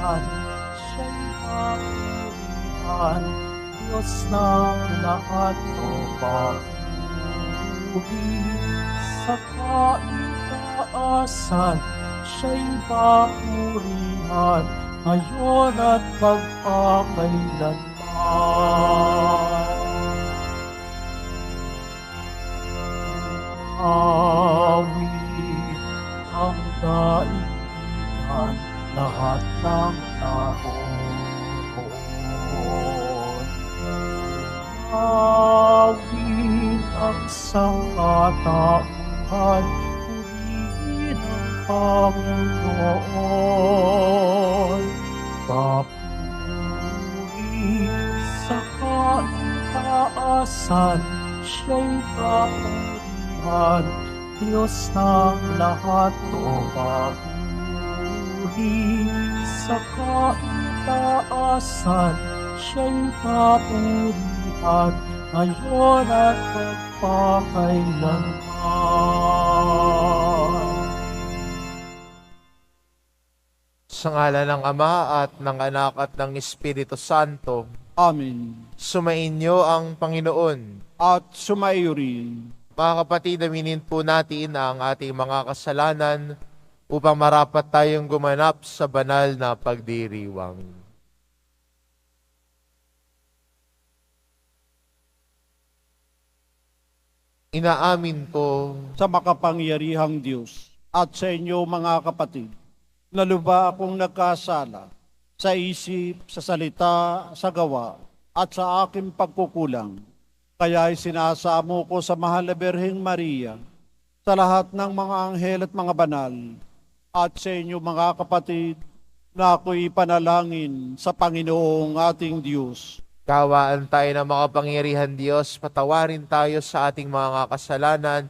kasalukuyan, siya'y papurihan, Diyos ng lahat o papuri. Sa kaitaasan, siya'y papurihan, ngayon at magpakailanman. Awit ang daigdigan, lahat ng naroon. Awit ang sangkatauhan, purihin ang Panginoon. Papuri sa kaitaasan, siya'y papurihan, Diyos ng lahat o papuri. Sa kaitaasan, siya'y papurihan, ngayon at magpakailanman. Sa ngalan ng Ama at ng Anak at ng Espiritu Santo, Amen. sumainyo ang Panginoon. At sumaiyo rin. Mga kapatid, aminin po natin ang ating mga kasalanan upang marapat tayong gumanap sa banal na pagdiriwang. Inaamin ko Sa makapangyarihang Diyos at sa inyo mga kapatid, na luba akong nagkasala sa isip, sa salita, sa gawa, at sa aking pagkukulang. Kaya sinasamo ko sa mahal na Birheng Maria, sa lahat ng mga anghel at mga banal, at sa inyo mga kapatid, na ako'y panalangin sa Panginoong ating Diyos. kawaan tayo ng makapangyarihan Diyos, patawarin tayo sa ating mga kasalanan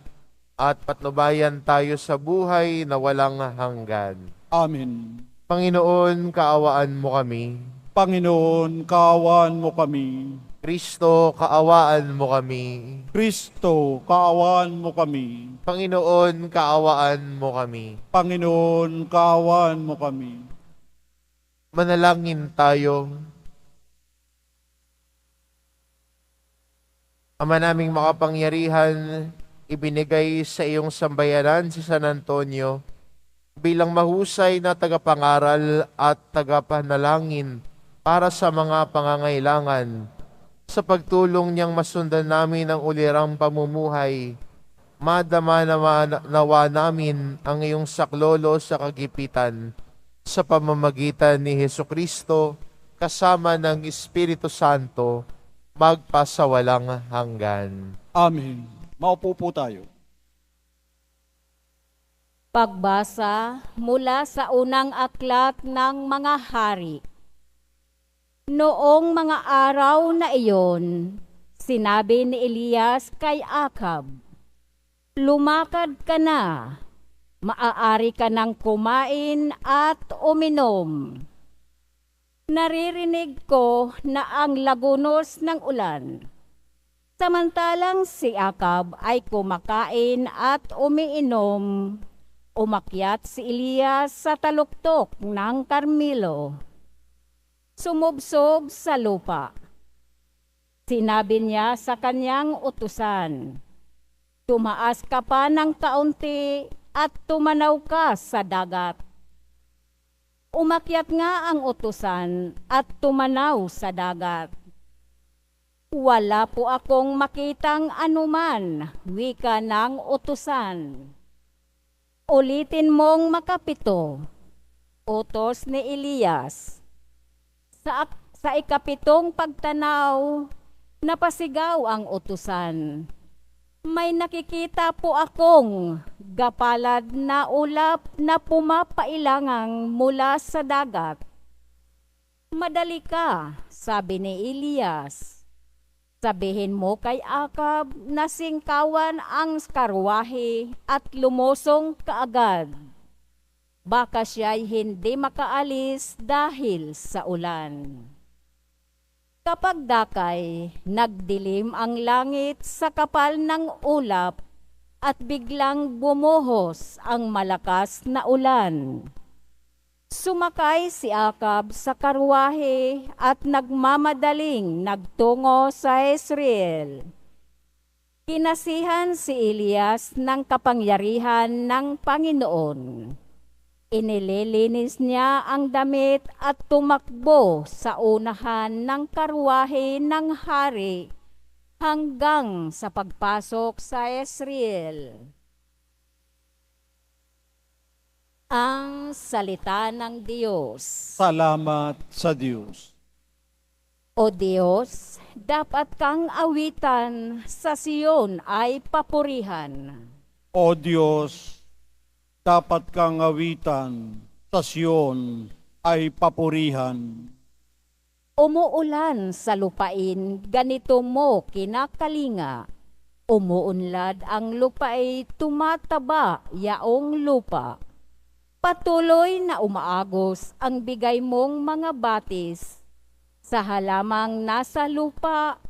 at patnubayan tayo sa buhay na walang hanggan. Amen. Panginoon, kaawaan mo kami. Panginoon, kaawaan mo kami. Kristo, kaawaan mo kami. Kristo, kaawaan mo kami. Panginoon, kaawaan mo kami. Panginoon, kaawaan mo kami. Manalangin tayo. Ama naming makapangyarihan, ibinigay sa iyong sambayanan si San Antonio bilang mahusay na tagapangaral at tagapanalangin para sa mga pangangailangan. Sa pagtulong niyang masundan namin ang ulirang pamumuhay, madama nawa namin ang iyong saklolo sa kagipitan sa pamamagitan ni Hesukristo kasama ng Espiritu Santo magpasawalang hanggan. Amen. Maupo po tayo. Pagbasa mula sa unang aklat ng mga hari. Noong mga araw na iyon, sinabi ni Elias kay Akab, "Lumakad ka na, maaari ka nang kumain at uminom. Naririnig ko na ang lagunos ng ulan." Samantalang si Akab ay kumakain at umiinom, umakyat si Elias sa taluktok ng Karmelo. Sumubsob sa lupa. Sinabi niya sa kanyang utusan, "Tumaas ka pa ng kaunti at tumanaw ka sa dagat." Umakyat nga ang utusan at tumanaw sa dagat. "Wala po akong makitang anuman," wika ng utusan. "Ulitin mong makapito," utos ni Elias. Sa ikapitong pagtanaw, napasigaw ang utusan, "May nakikita po akong gapalad na ulap na pumapailangang mula sa dagat." "Madali ka," sabi ni Elias. "Sabihin mo kay Akab na singkawan ang karwahe at lumusong kaagad. Baka siya'y hindi makaalis dahil sa ulan." Kapag dakay, nagdilim ang langit sa kapal ng ulap at biglang bumuhos ang malakas na ulan. sumakay si Akab sa karwahe at nagmamadaling nagtungo sa Israel. Kinasihan si Elias ng kapangyarihan ng Panginoon. Inililinis niya ang damit at tumakbo sa unahan ng karwahe ng hari hanggang sa pagpasok sa Israel. Ang salita ng Diyos. Salamat sa Diyos. O Diyos, dapat kang awitan, sa Siyon ay papurihan. O Diyos, dapat kang awitan, sa Siyon ay papurihan. Umuulan sa lupain, ganito mo kinakalinga. Umuunlad ang lupain, tumataba yaong lupa. Patuloy na umaagos ang bigay mong mga batis. Sa halamang nasa lupa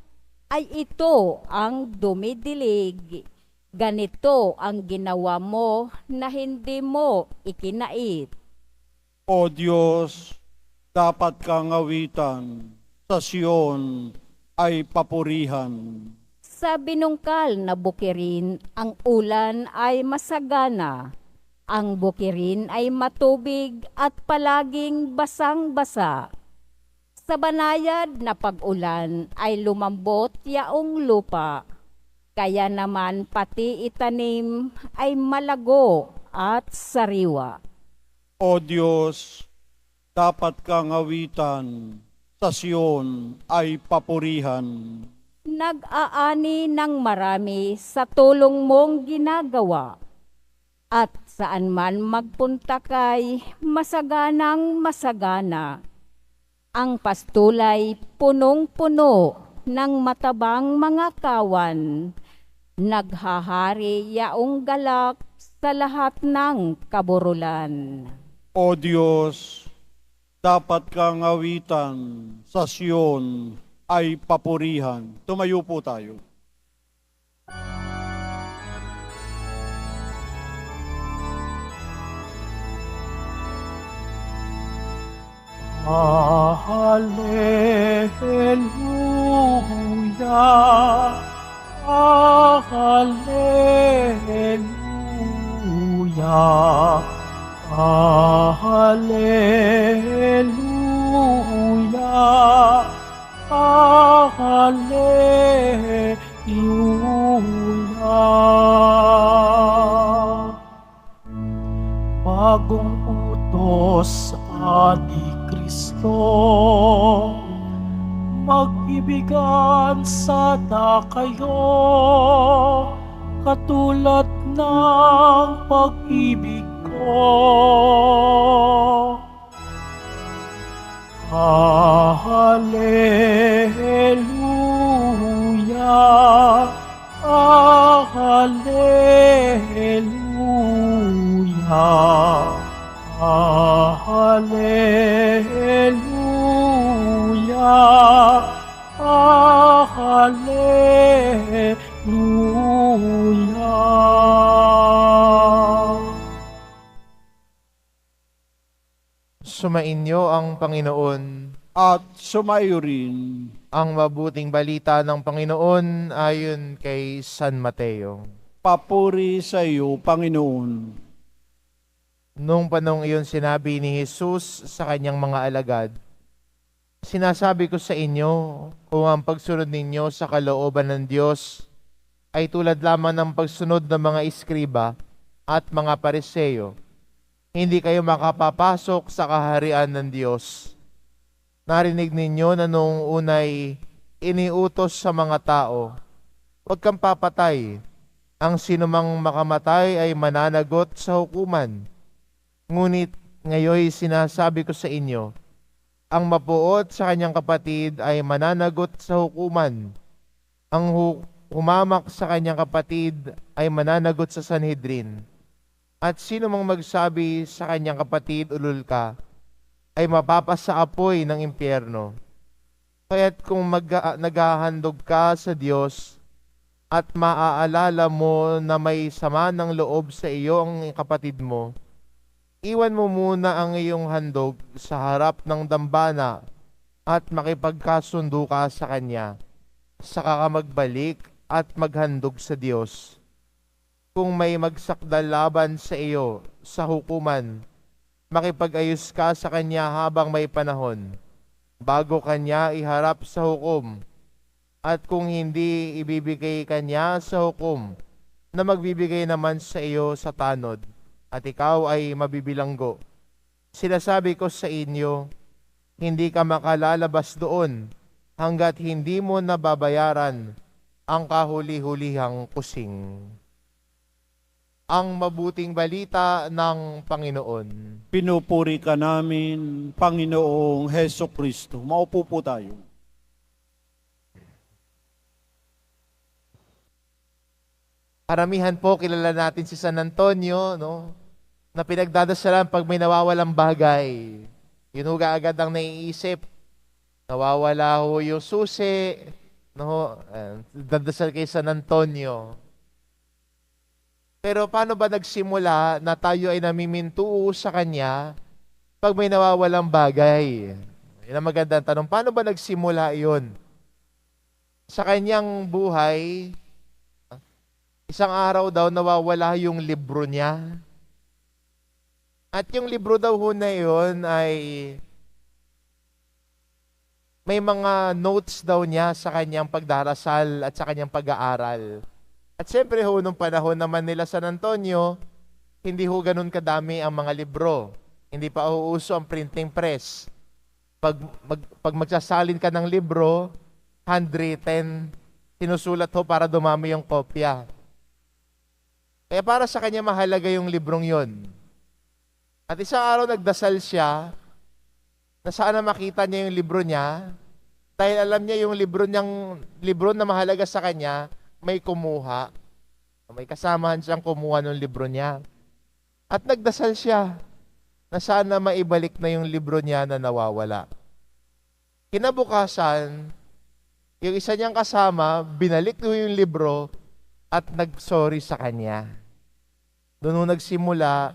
ay ito ang dumidilig. Ganito ang ginawa mo na hindi mo ikinait. O Diyos, dapat kang awitan, sa Siyon ay papurihan. Sa binungkal na bukirin, ang ulan ay masagana. Ang bukirin ay matubig at palaging basang-basa. Sa banayad na pag-ulan ay lumambot yaong lupa. Kaya naman pati itanim ay malago at sariwa. O Diyos, dapat kang awitan, sa Siyon ay papurihan. Nag-aani ng marami sa tulong mong ginagawa. At saan man magpunta kay masaganang masagana. Ang pastulay punong-puno ng matabang mga kawan. Naghahari yaong galak sa lahat ng kaburulan. O Diyos, dapat kang awitan, sa Siyon ay papurihan. Tumayo po tayo. Hallelujah, Hallelujah, Hallelujah, Hallelujah. Bagong utos ni Kristo, mag-ibigan sana kayo, katulad ng pag-ibig ko. Hallelujah, Hallelujah, Hallelujah, Hallelujah. Sumainyo ang Panginoon. At sumayo rin. Ang mabuting balita ng Panginoon ayon kay San Mateo. Papuri sa iyo, Panginoon. Nung panong iyon sinabi ni Jesus sa kanyang mga alagad, "Sinasabi ko sa inyo, kung ang pagsunod ninyo sa kalooban ng Diyos ay tulad lamang ng pagsunod ng mga iskriba at mga pariseyo, hindi kayo makapapasok sa kaharian ng Diyos. Narinig ninyo na noong unay iniutos sa mga tao, huwag kang papatay. Ang sinumang makamatay ay mananagot sa hukuman. Ngunit ngayon sinasabi ko sa inyo, ang mapuot sa kanyang kapatid ay mananagot sa hukuman. Ang humamak sa kanyang kapatid ay mananagot sa Sanhedrin. At sino mang magsabi sa kanyang kapatid, ulul ka, ay mapapasa apoy ng impyerno. Kaya't kung naghahandog ka sa Diyos at maaalala mo na may sama ng loob sa iyo ang kapatid mo, iwan mo muna ang iyong handog sa harap ng dambana at makipagkasundo ka sa kanya. Saka ka magbalik at maghandog sa Diyos. Kung may magsakdal laban sa iyo sa hukuman, makipag-ayos ka sa kanya habang may panahon, bago kanya iharap sa hukom. At kung hindi ibibigay kanya sa hukom, na magbibigay naman sa iyo sa tanod, at ikaw ay mabibilanggo. Sinasabi ko sa inyo, hindi ka makalalabas doon hanggat hindi mo nababayaran ang kahuli-hulihang kusing. Ang mabuting balita ng Panginoon. Pinupuri ka namin, Panginoong Heso Kristo. Maupo po tayo. Karamihan po kilala natin si San Antonio, no? Na pinagdadasalan pag may nawawalang bagay. Yun ho agad ang naiisip. Nawawala ho yung susi, no? Dadasal kay San Antonio. Pero paano ba nagsimula na tayo ay namimintuo sa Kanya pag may nawawalang bagay? Yun ang magandang tanong. Paano ba nagsimula yun? Sa kanyang buhay, isang araw daw nawawala yung libro niya. At yung libro daw ho na yun ay may mga notes daw niya sa kanyang pagdarasal at sa kanyang pag-aaral. At siyempre ho, nung panahon naman nila San Antonio, hindi ho ganun kadami ang mga libro. Hindi pa uuso ang printing press. Pag magsasalin ka ng libro, handwritten, sinusulat ho para dumami yung kopya. Kaya para sa kanya mahalaga yung librong yon. At isang araw nagdasal siya na sana makita niya yung libro niya dahil alam niya yung libro na mahalaga sa kanya, may kumuha. May kasamahan siyang kumuha ng libro niya. At nagdasal siya na sana maibalik na yung libro niya na nawawala. Kinabukasan, yung isa niyang kasama, binalik niyo yung libro at nag-sorry sa kanya. Doon nagsimula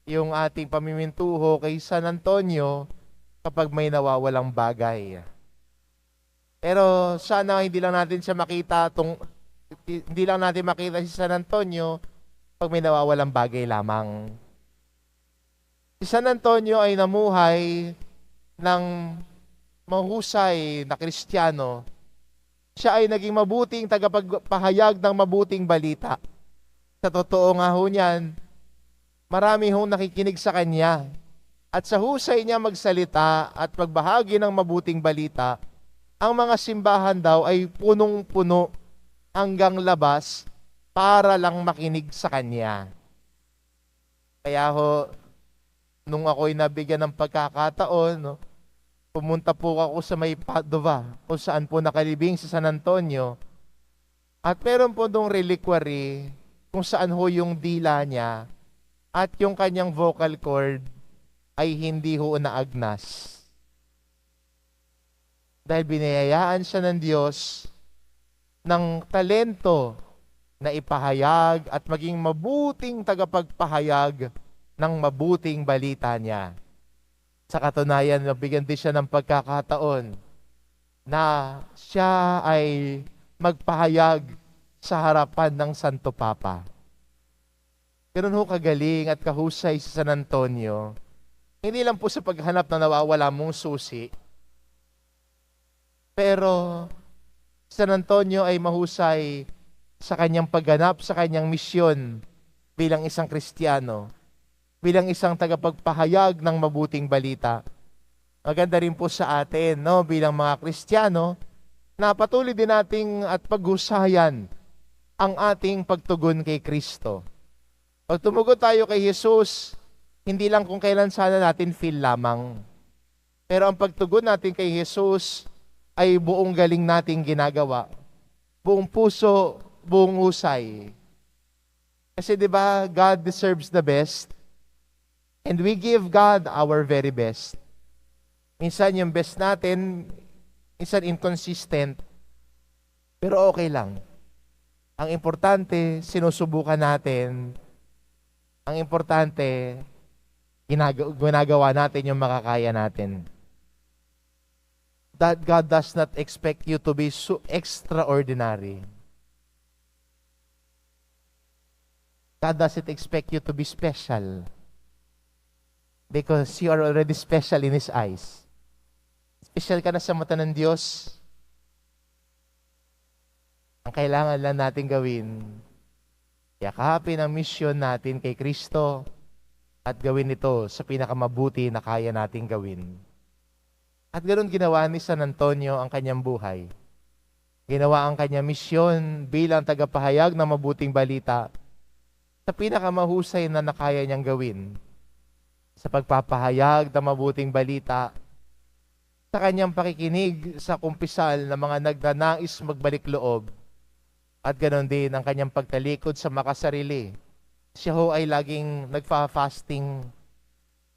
yung ating pamimintuho kay San Antonio kapag may nawawalang bagay. Pero sana hindi lang natin makita si San Antonio pag may nawawalang bagay lamang. Si San Antonio ay namuhay ng mahusay na Kristiyano. Siya ay naging mabuting tagapagpahayag ng mabuting balita. Sa totoo nga ho niyan, marami hong nakikinig sa kanya. At sa husay niya magsalita at magbahagi ng mabuting balita, ang mga simbahan daw ay punong-puno hanggang labas para lang makinig sa kanya. Kaya ho, nung ako'y nabigyan ng pagkakataon, no, pumunta po ako sa may Padova, kung saan po nakalibing si San Antonio. At meron po dong reliquary kung saan ho yung dila niya at yung kanyang vocal cord ay hindi ho naagnas. Dahil binayayaan siya ng Diyos ng talento na ipahayag at maging mabuting tagapagpahayag ng mabuting balita niya. Sa katunayan, nabigyan din siya ng pagkakataon na siya ay magpahayag sa harapan ng Santo Papa. Ganun ho kagaling at kahusay si San Antonio. Hindi lang po sa paghanap na nawawala mong susi, pero San Antonio ay mahusay sa kanyang pagganap, sa kanyang misyon bilang isang Kristiyano, bilang isang tagapagpahayag ng mabuting balita. Maganda rin po sa atin, no, bilang mga Kristiyano, na patuloy din nating at paghusayan ang ating pagtugon kay Kristo. Pag tumugon tayo kay Jesus, hindi lang kung kailan sana natin feel lamang. Pero ang pagtugon natin kay Jesus ay buong galing nating ginagawa. Buong puso, buong husay. Kasi 'di ba, God deserves the best. And we give God our very best. Minsan yung best natin, minsan inconsistent. Pero okay lang. Ang importante, sinusubukan natin. Ang importante, ginagawa natin yung makakaya natin. That God does not expect you to be so extraordinary. God doesn't expect you to be special. Because you are already special in His eyes. Special ka na sa mata ng Diyos. Ang kailangan lang natin gawin, yakapin ang misyon natin kay Kristo at gawin ito sa pinakamabuti na kaya nating gawin. At ganoon ginawa ni San Antonio ang kanyang buhay. Ginawa ang kanyang misyon bilang tagapahayag ng mabuting balita sa pinakamahusay na nakaya niyang gawin. Sa pagpapahayag ng mabuting balita, sa kanyang pakikinig sa kumpisal ng mga nagnanais magbalik loob, at ganoon din ang kanyang pagtalikod sa makasarili. Siya ho ay laging nagfa-fasting,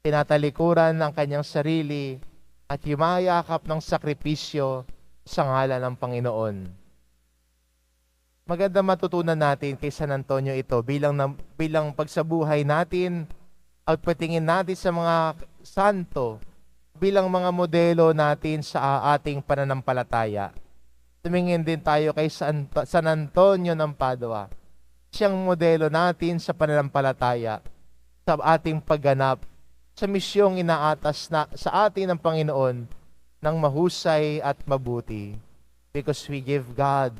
tinatalikuran ang kanyang sarili, at yumayakap ng sakripisyo sa ngalan ng Panginoon. Maganda matutunan natin kay San Antonio ito bilang pagsabuhay natin at patingin natin sa mga santo bilang mga modelo natin sa ating pananampalataya. Tumingin din tayo kay San Antonio ng Padua. Siyang modelo natin sa pananampalataya, sa ating pagganap, sa misyong inaatas na sa atin ng Panginoon ng mahusay at mabuti. Because we give God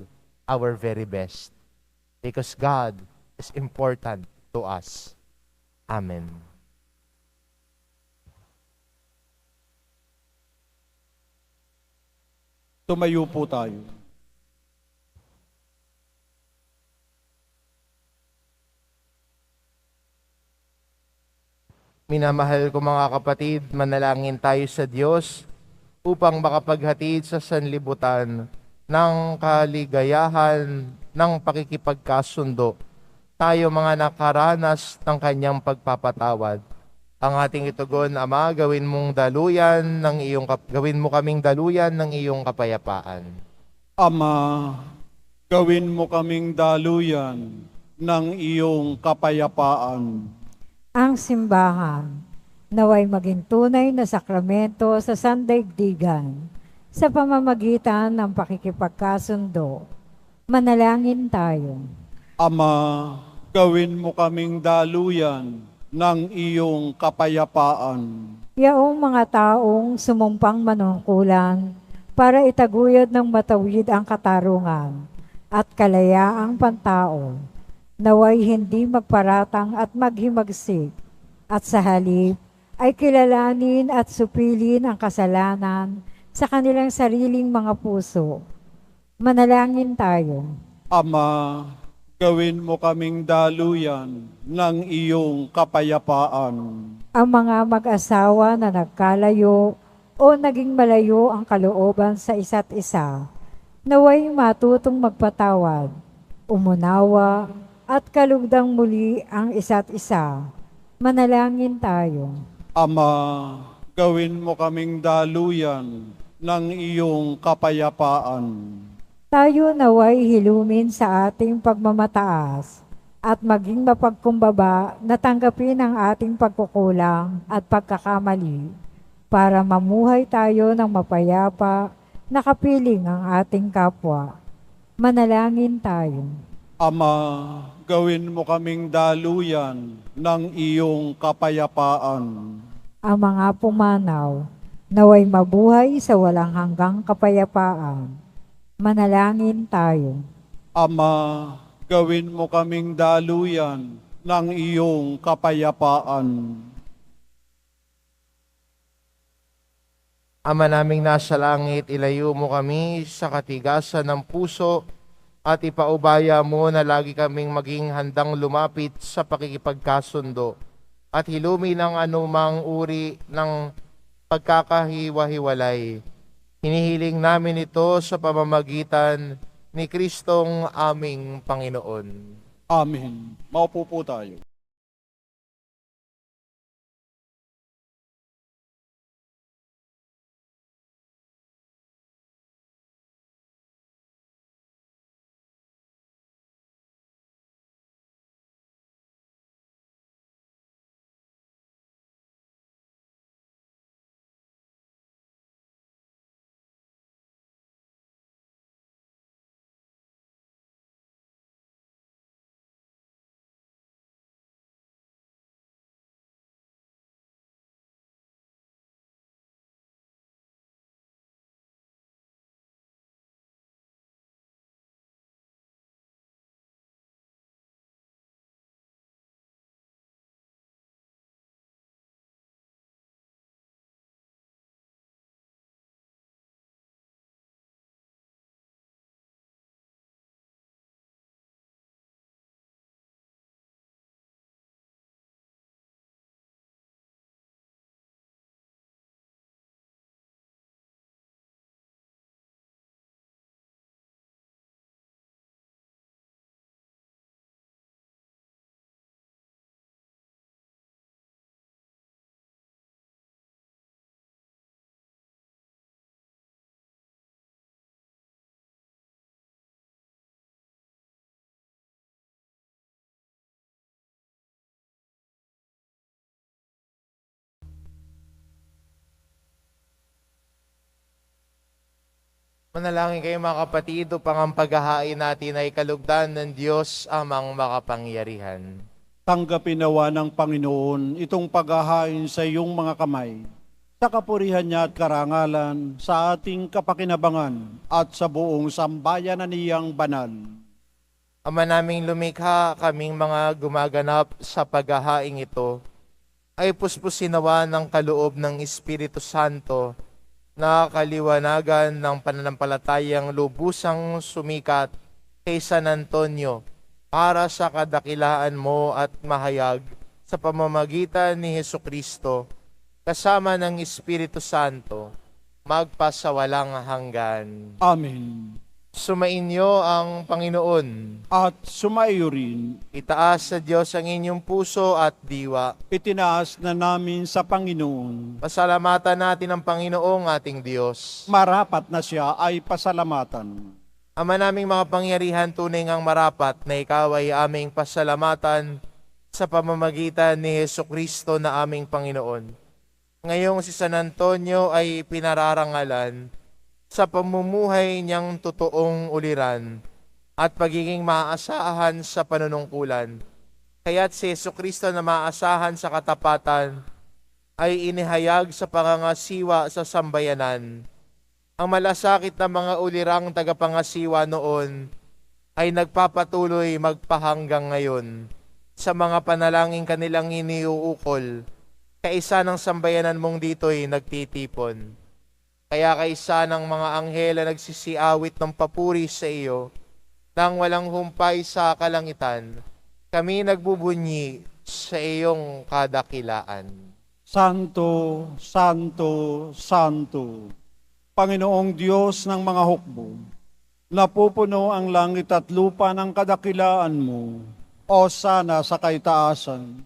our very best. Because God is important to us. Amen. Tumayo po tayo. Minamahal ko mga kapatid, manalangin tayo sa Diyos upang makapaghatid sa sanlibutan ng kaligayahan ng pakikipagkasundo. Tayo mga nakaranas ng kanyang pagpapatawad. Ang ating itugon, Ama, gawin mo kaming daluyan ng iyong kapayapaan. Ama, gawin mo kaming daluyan ng iyong kapayapaan. Ang simbahan naway maging tunay na sakramento sa sandaigdigan sa pamamagitan ng pakikipagkasundo. Manalangin tayo. Ama, gawin mo kaming daluyan ng iyong kapayapaan. Yaong mga taong sumumpang manungkulan para itaguyod ng matawid ang katarungan at kalayaang pantao, naway hindi magparatang at maghimagsik, at sa halip ay kilalanin at supilin ang kasalanan sa kanilang sariling mga puso. Manalangin tayo. Ama, gawin mo kaming daluyan ng iyong kapayapaan. Ang mga mag-asawa na nagkalayo o naging malayo ang kalooban sa isa't isa, naway matutong magpatawad, umunawa, at kalugdang muli ang isa't isa. Manalangin tayo. Ama, gawin mo kaming daluyan ng iyong kapayapaan. Tayo naway hilumin sa ating pagmamataas at maging mapagkumbaba na tanggapin ang ating pagkukulang at pagkakamali para mamuhay tayo ng mapayapa na kapiling ang ating kapwa. Manalangin tayo. Ama, gawin mo kaming daluyan ng iyong kapayapaan. Ang mga pumanaw, naway mabuhay sa walang hanggang kapayapaan. Manalangin tayo. Ama, gawin mo kaming daluyan ng iyong kapayapaan. Ama naming nasa langit, ilayo mo kami sa katigasan ng puso at ipaubaya mo na lagi kaming maging handang lumapit sa pakikipagkasundo at hilumi ng anumang uri ng pagkakahiwa-hiwalay. Hinihiling namin ito sa pamamagitan ni Kristong aming Panginoon. Amen. Maupo po tayo. Manalangin kayo mga kapatid upang ang paghahain natin ay kalugdan ng Diyos amang makapangyarihan. Tanggapin nawa ng Panginoon itong paghahain sa iyong mga kamay, sa kapurihan niya at karangalan, sa ating kapakinabangan at sa buong sambayanan niyang banal. Ama naming lumikha, kaming mga gumaganap sa paghahaing ito, ay puspusin nawa ng kaloob ng Espiritu Santo na kaliwanagan ng pananampalatayang lubusang sumikat kay San Antonio para sa kadakilaan mo at mahayag sa pamamagitan ni Hesukristo kasama ng Espiritu Santo magpasawalang hanggan. Amen. Sumainyo ang Panginoon. At sumaiyo rin, Itaas sa Diyos ang inyong puso at diwa. itinaas na namin sa Panginoon. Pasalamatan natin ang Panginoong ating Diyos. Marapat na siya ay pasalamatan. Ama naming mga pangyarihan, tunay ngang marapat na ikaw ay aming pasalamatan sa pamamagitan ni Hesukristo na aming Panginoon. Ngayong si San Antonio ay pinararangalan sa pamumuhay niyang totoong uliran at pagiging maaasahan sa panunungkulan. Kaya't si Hesukristo na maaasahan sa katapatan ay inihayag sa pangangasiwa sa sambayanan. Ang malasakit na mga ulirang tagapangasiwa noon ay nagpapatuloy magpahanggang ngayon sa mga panalangin kanilang iniuukol. Kaisa ng sambayanan mong dito'y nagtitipon. Kaya kaisa ng mga anghel na nagsisiawit ng papuri sa iyo, nang walang humpay sa kalangitan, kami nagbubunyi sa iyong kadakilaan. Santo, Santo, Santo, Panginoong Diyos ng mga hukbo, napupuno ang langit at lupa ng kadakilaan mo, o sana sa kaitaasan.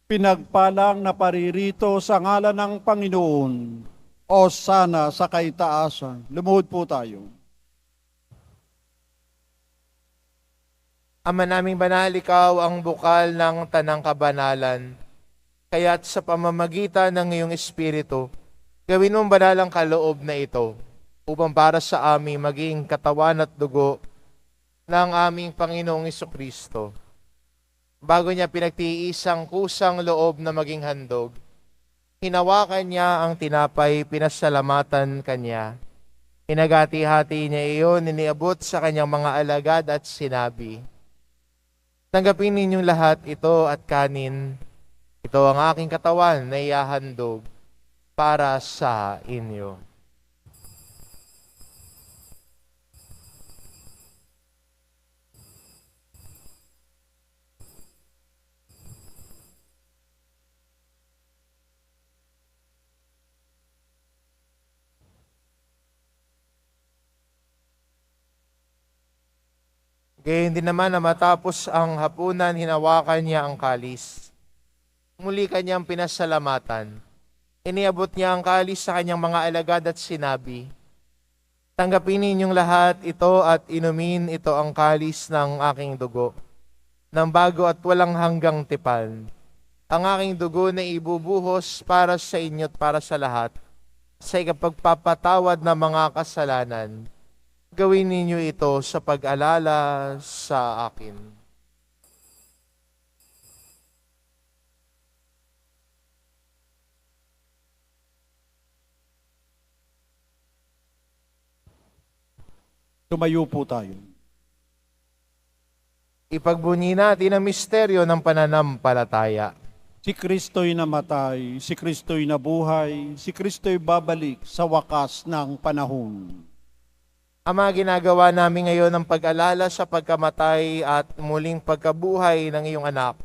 Pinagpalang na paririto sa ngalan ng Panginoon, o sana sa kaitaasan. Lumuhod po tayo. Ama naming banal, ikaw ang bukal ng tanang kabanalan. Kaya't sa pamamagitan ng iyong Espiritu, gawin mong banalang kaloob na ito upang para sa amin maging katawan at dugo ng aming Panginoong Hesukristo. Bago niya pinagtiisang kusang loob na maging handog, hinawakan niya ang tinapay, pinasalamatan kanya. Hinagati-hati niya iyon, iniabot sa kanyang mga alagad at sinabi, "Tanggapin ninyong lahat ito at kanin. Ito ang aking katawan na ihahandog para sa inyo." Gayon din naman na matapos ang hapunan, hinawakan niya ang kalis. Muli kanyang pinasalamatan. Iniabot niya ang kalis sa kanyang mga alagad at sinabi, "Tanggapin ninyong lahat ito at inumin ito ang kalis ng aking dugo, ng bago at walang hanggang tipan. Ang aking dugo na ibubuhos para sa inyo at para sa lahat, sa ikapagpapatawad ng mga kasalanan. Gawin ninyo ito sa pag-alala sa akin." Tumayo po tayo. Ipagbunyi natin ang misteryo ng pananampalataya. Si Kristo'y namatay, si Kristo'y nabuhay, si Kristo'y babalik sa wakas ng panahon. Ama, ginagawa namin ngayon ang pag-alala sa pagkamatay at muling pagkabuhay ng iyong anak.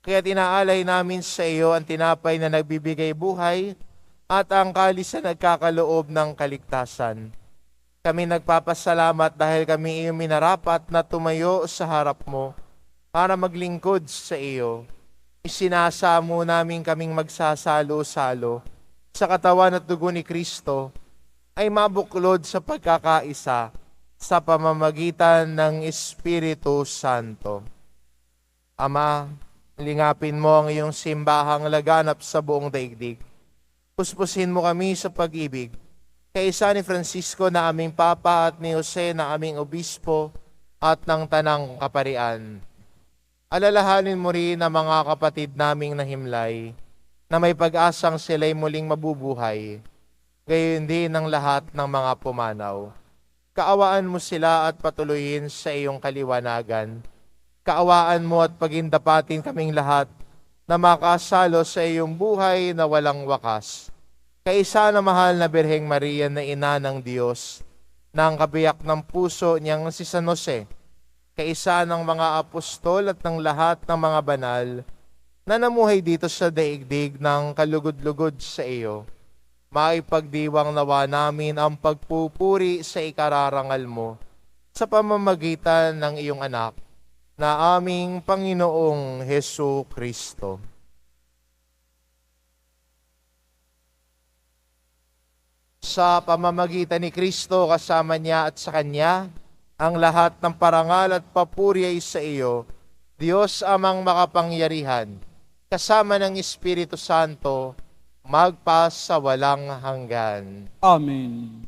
Kaya tinaalay namin sa iyo ang tinapay na nagbibigay buhay at ang kalis na nagkakaloob ng kaligtasan. Kami nagpapasalamat dahil kami iyong minarapat na tumayo sa harap mo para maglingkod sa iyo. Isinasamo namin kaming magsasalo-salo sa katawan at dugo ni Kristo ay mabuklod sa pagkakaisa sa pamamagitan ng Espiritu Santo. Ama, lingapin mo ang iyong simbahang laganap sa buong daigdig. Puspusin mo kami sa pag-ibig, kaisa ni Francisco na aming Papa at ni Jose na aming Obispo at ng Tanang Kaparian. Alalahanin mo rin ang mga kapatid naming nahimlay na may pag-asang sila'y muling mabubuhay, gayon din ang lahat ng mga pumanaw. Kaawaan mo sila at patuloyin sa iyong kaliwanagan. Kaawaan mo at pagindapatin kaming lahat na makasalo sa iyong buhay na walang wakas. Kaisa na mahal na Birheng Maria na ina ng Diyos, na ang kabiyak ng puso niyang si San Jose, kaisa ng mga apostol at ng lahat ng mga banal na namuhay dito sa daigdig ng kalugod-lugod sa iyo. Maipagdiwang nawa namin ang pagpupuri sa ikararangal mo sa pamamagitan ng iyong anak na aming Panginoong Hesu Kristo. Sa pamamagitan ni Kristo, kasama niya at sa Kanya, ang lahat ng parangal at papuri ay sa iyo, Diyos amang makapangyarihan, kasama ng Espiritu Santo, magpa sa walang hanggan. Amen.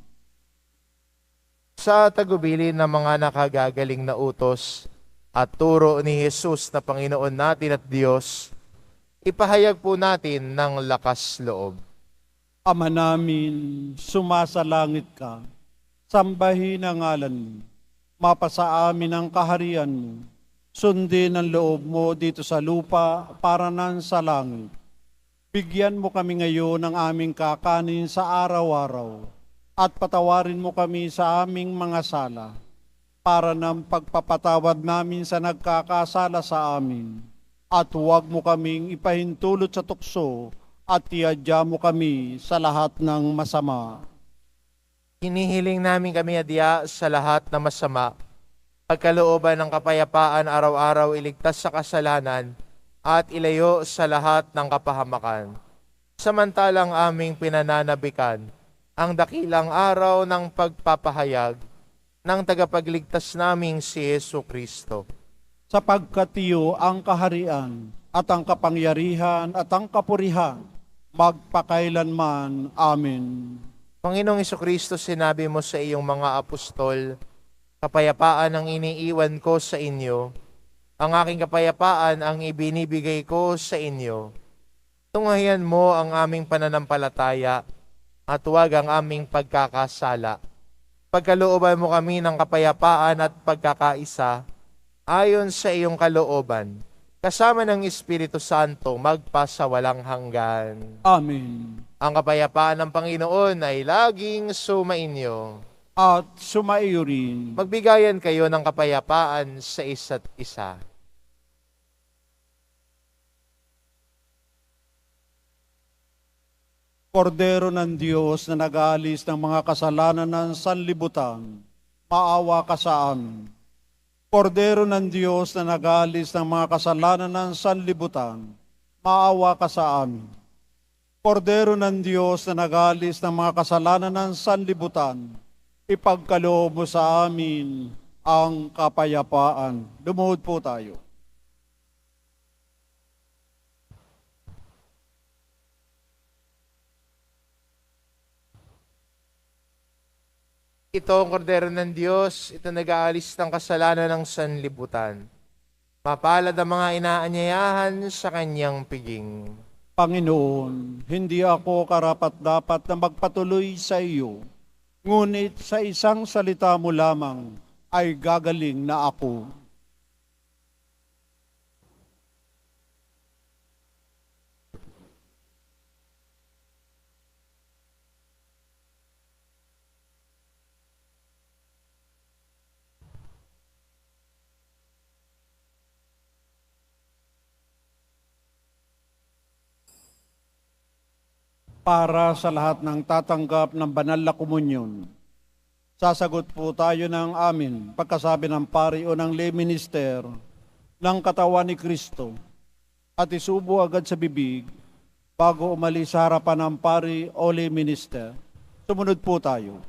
Sa tagubilin ng mga nakagagaling na utos at turo ni Jesus na Panginoon natin at Diyos, ipahayag po natin ng lakas loob. Ama namin, sumasalangit ka, sambahin ang ngalan mo, mapasa amin ang kaharian mo, sundin ang loob mo dito sa lupa para nan sa langit. Bigyan mo kami ngayon ng aming kakanin sa araw-araw, at patawarin mo kami sa aming mga sala, para ng pagpapatawad namin sa nagkakasala sa amin. At huwag mo kaming ipahintulot sa tukso, at iadya mo kami sa lahat ng masama. Hinihiling namin kami adya sa lahat ng masama, pagkalooban ng kapayapaan araw-araw iligtas sa kasalanan, at ilayo sa lahat ng kapahamakan. Samantalang aming pinananabikan ang dakilang araw ng pagpapahayag ng tagapagligtas naming si Yesu Kristo. Sapagkat iyo ang kaharian, at ang kapangyarihan, at ang kapurihan, magpakailanman. Amen. Panginoong Kristo, sinabi mo sa iyong mga apostol, kapayapaan ang iniiwan ko sa inyo, ang aking kapayapaan ang ibinibigay ko sa inyo. Tunghayan mo ang aming pananampalataya at huwag ang aming pagkakasala. Pagkalooban mo kami ng kapayapaan at pagkakaisa ayon sa iyong kalooban, kasama ng Espiritu Santo magpa sa walang hanggan. Amen. Ang kapayapaan ng Panginoon ay laging sumainyo. At sumaiyo rin. Magbigayan kayo ng kapayapaan sa isa't isa. Kordero ng Diyos na nag-aalis ng mga kasalanan ng sanlibutan, maawa ka sa amin. Kordero ng Diyos na nag-aalis ng mga kasalanan ng sanlibutan, maawa ka sa amin. Kordero ng Diyos na nag-aalis ng mga kasalanan ng sanlibutan, ipagkaloob mo sa amin ang kapayapaan. Lumuhod po tayo. Ito ang kordero ng Diyos, ito nag-aalis ng kasalanan ng sanlibutan. Mapalad ang mga inaanyayahan sa kanyang piging. Panginoon, hindi ako karapat-dapat na magpatuloy sa iyo, ngunit sa isang salita mo lamang ay gagaling na ako. Para sa lahat ng tatanggap ng banal na komunyon, sasagot po tayo ng amin pagkasabi ng pari o ng lay minister ng katawan ni Kristo at isubo agad sa bibig bago umalis sa harapan ng pari o lay minister. Sumunod po tayo.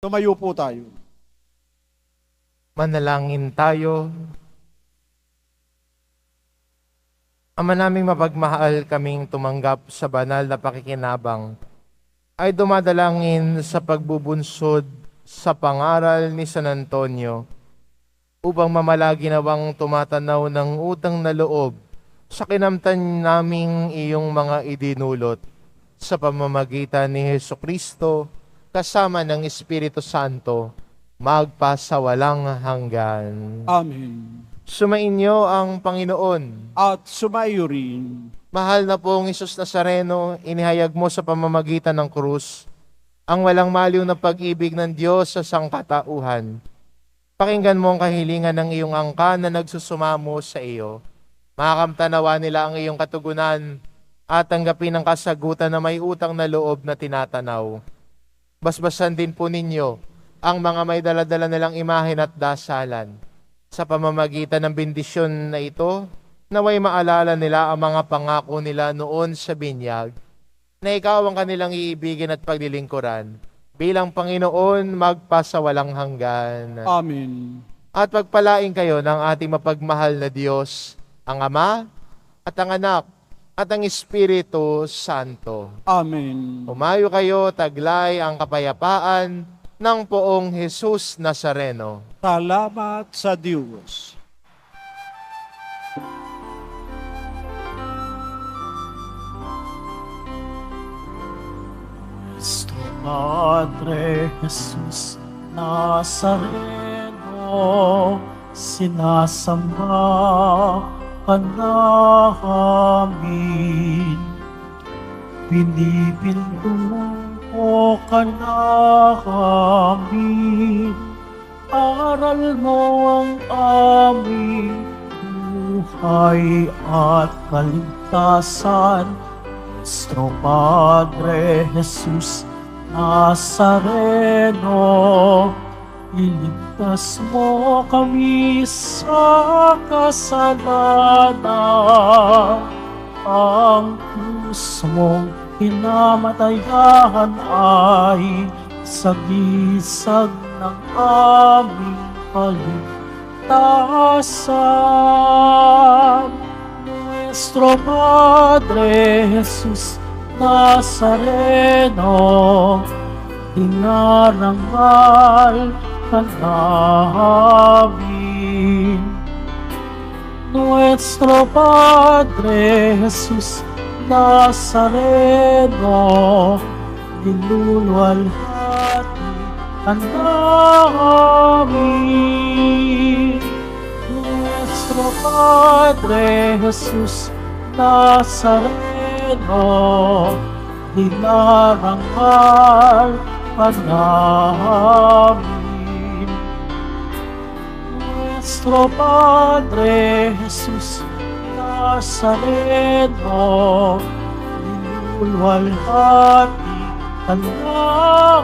Tumayo po tayo. Manalangin tayo. Ama naming mapagmahal, kaming tumanggap sa banal na pakikinabang ay dumadalangin sa pagbubunsod sa pangaral ni San Antonio upang mamalagi nawang tumatanaw ng utang na loob sa kinamtan naming iyong mga idinulot sa pamamagitan ni Hesukristo kasama ng Espiritu Santo magpasawalang hanggan. Amen. Sumainyo ang Panginoon. At sumayo rin. Mahal na pong Isus Nazareno, inihayag mo sa pamamagitan ng krus ang walang maliw na pag-ibig ng Diyos sa sangkatauhan. Pakinggan mo ang kahilingan ng iyong angkan na nagsusumamo sa iyo. Makakamtanawa nila ang iyong katugunan at tanggapin ang kasagutan na may utang na loob na tinatanaw. Basbasan din po ninyo ang mga may daladala nilang imahen at dasalan. Sa pamamagitan ng bendisyon na ito, naway maalala nila ang mga pangako nila noon sa binyag, na ikaw ang kanilang iibigin at paglilingkuran, bilang Panginoon magpasawalang hanggan. Amen. At pagpalain kayo ng ating mapagmahal na Diyos, ang Ama, at ang Anak, at ang Espiritu Santo. Amen. Humayo kayo, taglay ang kapayapaan ng poong Jesus Nazareno. Salamat sa Diyos. Nuestro Padre Jesus Nazareno, sinasamba ka namin. Pinipindungo ka namin. Aral mo ang aming buhay at kaligtasan. Nuestro Padre Jesus Nazareno, iligtas mo kami sa kasalanan. Ang krus mong pinamatayan ay sagisag ng aming kaligtasan. Nuestro Padre Jesus Nazareno, dinarangal ka namin. Nuestro Padre Jesus Nazareno, niluluwalhati ka namin. Nuestro Padre Jesus Nazareno, dinarangal ka namin. Nuestro Padre Jesus Nazareno, niluluwalhati ka namin.